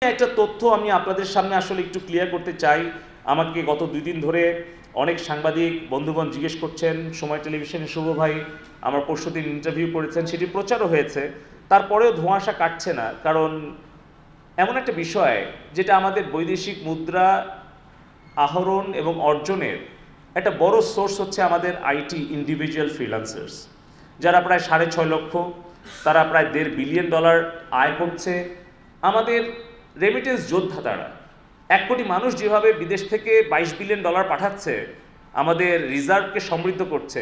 একটা তথ্য আমি আপনাদের সামনে আসলে একটু ক্লিয়ার করতে চাই। আমাকে গত 2 দিন ধরে অনেক সাংবাদিক বন্ধুগণ জিজ্ঞেস করছেন, সময় টেলিভিশনে শুভ ভাই আমার পরশুদিন ইন্টারভিউ করেছেন, সেটি প্রচারও হয়েছে, তারপরেও ধোঁয়াশা কাটছে না। কারণ এমন একটা বিষয় যেটা আমাদের বৈদেশিক মুদ্রা আহরণ এবং অর্জনের একটা বড় সোর্স হচ্ছে আমাদের আইটি ইন্ডিভিজুয়াল ফ্রিল্যান্সার্স, যারা প্রায় 6.5 লক্ষ, তারা প্রায় $1.5 বিলিয়ন আয় করছে। আমাদের রেমিটেন্স যোদ্ধা তারা। 1 কোটি মানুষ যেভাবে বিদেশ থেকে $22 বিলিয়ন পাঠাচ্ছে, আমাদের রিজার্ভকে সমৃদ্ধ করছে,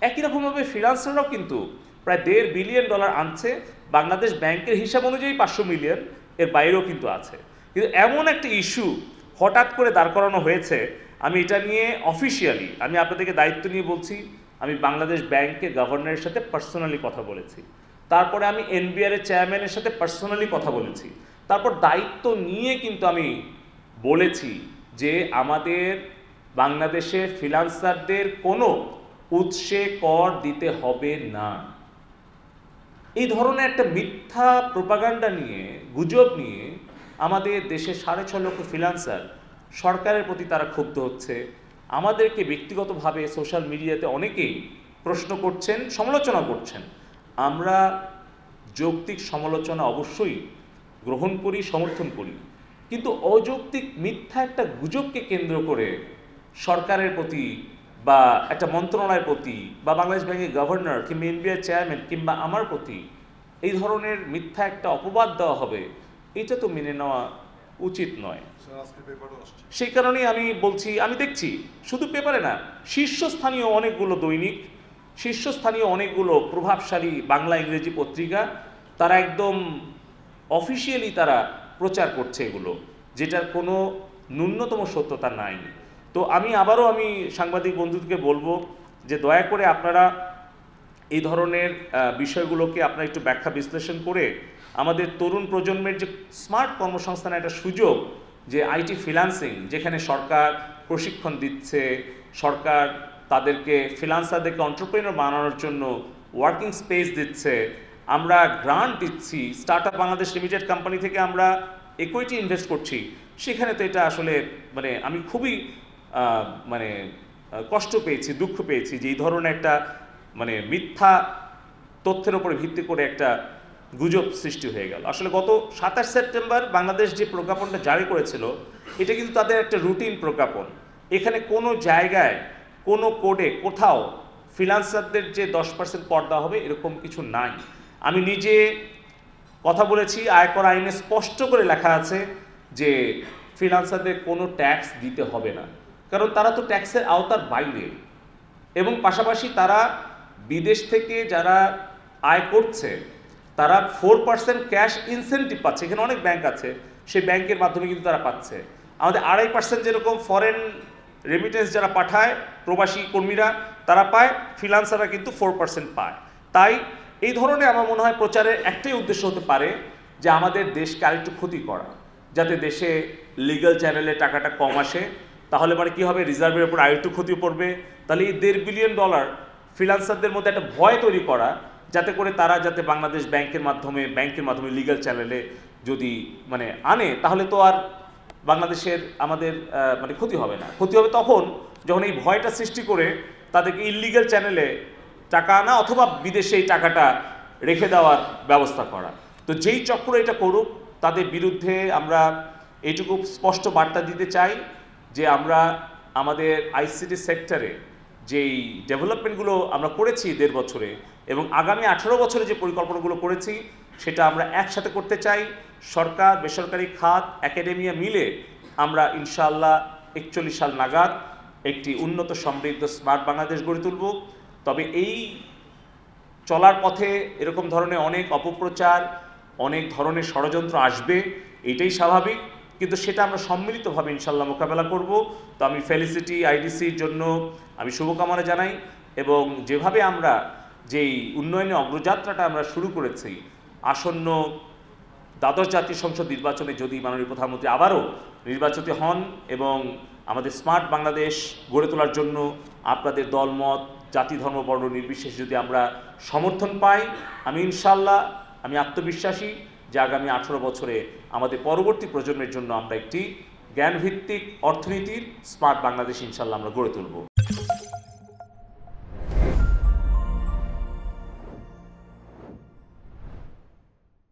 একই রকমভাবে ফ্রিল্যান্সাররাও কিন্তু প্রায় $1.5 বিলিয়ন আনছে। বাংলাদেশ ব্যাংকের হিসাব অনুযায়ী 500 মিলিয়ন, এর বাইরেও কিন্তু আছে। কিন্তু এমন একটা ইস্যু হঠাৎ করে দাঁড় করানো হয়েছে, আমি এটা নিয়ে অফিসিয়ালি আমি আপনাদেরকে দায়িত্ব নিয়ে বলছি, আমি বাংলাদেশ ব্যাংকের গভর্নরের সাথে পার্সোনালি কথা বলেছি, তারপরে আমি এনবিআর এর চেয়ারম্যানের সাথে পার্সোনালি কথা বলেছি, তারপর দায়িত্ব নিয়ে কিন্তু আমি বলেছি যে আমাদের বাংলাদেশে ফ্রিল্যান্সারদের কোনো উৎসে কর দিতে হবে না। এই ধরনের একটা মিথ্যা প্রোপাগান্ডা নিয়ে, গুজব নিয়ে আমাদের দেশে 6.5 লক্ষ ফ্রিল্যান্সার সরকারের প্রতি তারা ক্ষুব্ধ হচ্ছে। আমাদেরকে ব্যক্তিগতভাবে সোশ্যাল মিডিয়াতে অনেকেই প্রশ্ন করছেন, সমালোচনা করছেন। আমরা যৌক্তিক সমালোচনা অবশ্যই গ্রহণ করি, সমর্থন করি, কিন্তু অযৌক্তিক মিথ্যা একটা গুজবকে কেন্দ্র করে সরকারের প্রতি বা একটা মন্ত্রণালয়ের প্রতি বা বাংলাদেশ ব্যাংকের গভর্নর কিংবা এনবিআর চেয়ারম্যান কিংবা আমার প্রতি এই ধরনের মিথ্যা একটা অপবাদ দেওয়া হবে, এটা তো মেনে নেওয়া উচিত নয়। সেই কারণেই আমি বলছি, আমি দেখছি শুধু পেপারে না, শীর্ষস্থানীয় অনেকগুলো দৈনিক, শীর্ষস্থানীয় অনেকগুলো প্রভাবশালী বাংলা ইংরেজি পত্রিকা, তারা একদম অফিসিয়ালি তারা প্রচার করছে এগুলো, যেটার কোনো ন্যূনতম সত্যতা নাই। তো আমি আবারও সাংবাদিক বন্ধুদেরকে বলবো যে দয়া করে আপনারা এই ধরনের বিষয়গুলোকে আপনারা একটু ব্যাখ্যা বিশ্লেষণ করে আমাদের তরুণ প্রজন্মের যে স্মার্ট কর্মসংস্থানের একটা সুযোগ, যে আইটি ফ্রিল্যান্সিং, যেখানে সরকার প্রশিক্ষণ দিচ্ছে, সরকার তাদেরকে ফ্রিল্যান্সারদেরকে এন্টারপ্রেনিউর বানানোর জন্য ওয়ার্কিং স্পেস দিচ্ছে, আমরা গ্রান্ট দিচ্ছি, স্টার্টআপ বাংলাদেশ লিমিটেড কোম্পানি থেকে আমরা ইকুইটি ইনভেস্ট করছি, সেখানে তো এটা আসলে আমি খুবই কষ্ট পেয়েছি, দুঃখ পেয়েছি যে এই ধরনের একটা মিথ্যা তথ্যের উপরে ভিত্তি করে একটা গুজব সৃষ্টি হয়ে গেল। আসলে গত 27 সেপ্টেম্বর বাংলাদেশ যে প্রজ্ঞাপনটা জারি করেছিল, এটা কিন্তু তাদের একটা রুটিন প্রজ্ঞাপন। এখানে কোনো জায়গায় কোনো কোডে কোথাও ফ্রিল্যান্সারদের যে 10% কর দেওয়া হবে এরকম কিছু নাই। আমি নিজে কথা বলেছি, আয়কর আইনে স্পষ্ট করে লেখা আছে যে ফ্রিল্যান্সারদের কোনো ট্যাক্স দিতে হবে না, কারণ তারা তো ট্যাক্সের আওতার বাইরে, এবং পাশাপাশি তারা বিদেশ থেকে যারা আয় করছে তারা 4% ক্যাশ ইনসেন্টিভ পাচ্ছে। এখানে অনেক ব্যাংক আছে, সেই ব্যাংকের মাধ্যমে কিন্তু তারা পাচ্ছে। আমাদের 2.5% যেরকম ফরেন রেমিটেন্স যারা পাঠায় প্রবাসী কর্মীরা তারা পায়, ফ্রিল্যান্সাররা কিন্তু 4% পায়। তাই এই ধরনের আমার মনে হয় প্রচারের একটাই উদ্দেশ্য হতে পারে যে আমাদের দেশকে আরেকটু ক্ষতি করা, যাতে দেশে লিগ্যাল চ্যানেলে টাকাটা কম আসে। তাহলে কি হবে, রিজার্ভের উপর আরেকটু ক্ষতি পড়বে। তাহলে এই $1.5 বিলিয়ন ফ্রিল্যান্সারদের মধ্যে একটা ভয় তৈরি করা, যাতে করে তারা যাতে বাংলাদেশ ব্যাংকের মাধ্যমে লিগ্যাল চ্যানেলে যদি আনে, তাহলে তো আর বাংলাদেশের আমাদের ক্ষতি হবে না। ক্ষতি হবে তখন যখন এই ভয়টা সৃষ্টি করে তাদেরকে ইললিগ্যাল চ্যানেলে টাকা আনা অথবা বিদেশে এই টাকাটা রেখে দেওয়ার ব্যবস্থা করা। তো যেই চক্র এটা করুক, তাদের বিরুদ্ধে আমরা এইটুকু স্পষ্ট বার্তা দিতে চাই যে আমরা আমাদের আইসিটি সেক্টরে যেই ডেভেলপমেন্টগুলো আমরা করেছি 1.5 বছরে এবং আগামী 18 বছরে যে পরিকল্পনাগুলো করেছি সেটা আমরা একসাথে করতে চাই। সরকার, বেসরকারি খাত, একাডেমিয়া মিলে আমরা ইনশাআল্লাহ 41 সাল নাগাদ একটি উন্নত, সমৃদ্ধ, স্মার্ট বাংলাদেশ গড়ে তুলব। তবে এই চলার পথে এরকম ধরনের অনেক অপপ্রচার, অনেক ধরনের ষড়যন্ত্র আসবে, এটাই স্বাভাবিক, কিন্তু সেটা আমরা সম্মিলিতভাবে ইনশাল্লাহ মোকাবেলা করব। তো আমি ফেলিসিটি আইডিসির জন্য আমি শুভকামনা জানাই, এবং যেভাবে আমরা যেই উন্নয়নের অগ্রযাত্রাটা আমরা শুরু করেছি, আসন্ন দ্বাদশ জাতীয় সংসদ নির্বাচনে যদি মাননীয় প্রধানমন্ত্রী আবারও নির্বাচিত হন এবং আমাদের স্মার্ট বাংলাদেশ গড়ে তোলার জন্য আপনাদের দলমত, জাতি, ধর্ম, বর্ণ নির্বিশেষে যদি আমরা সমর্থন পাই, আমি ইনশাল্লাহ, আমি আত্মবিশ্বাসী যে আগামী 18 বছরে আমাদের পরবর্তী প্রজন্মের জন্য আমরা একটি জ্ঞানভিত্তিক অর্থনীতির স্মার্ট বাংলাদেশ ইনশাল্লাহ আমরা গড়ে তুলব।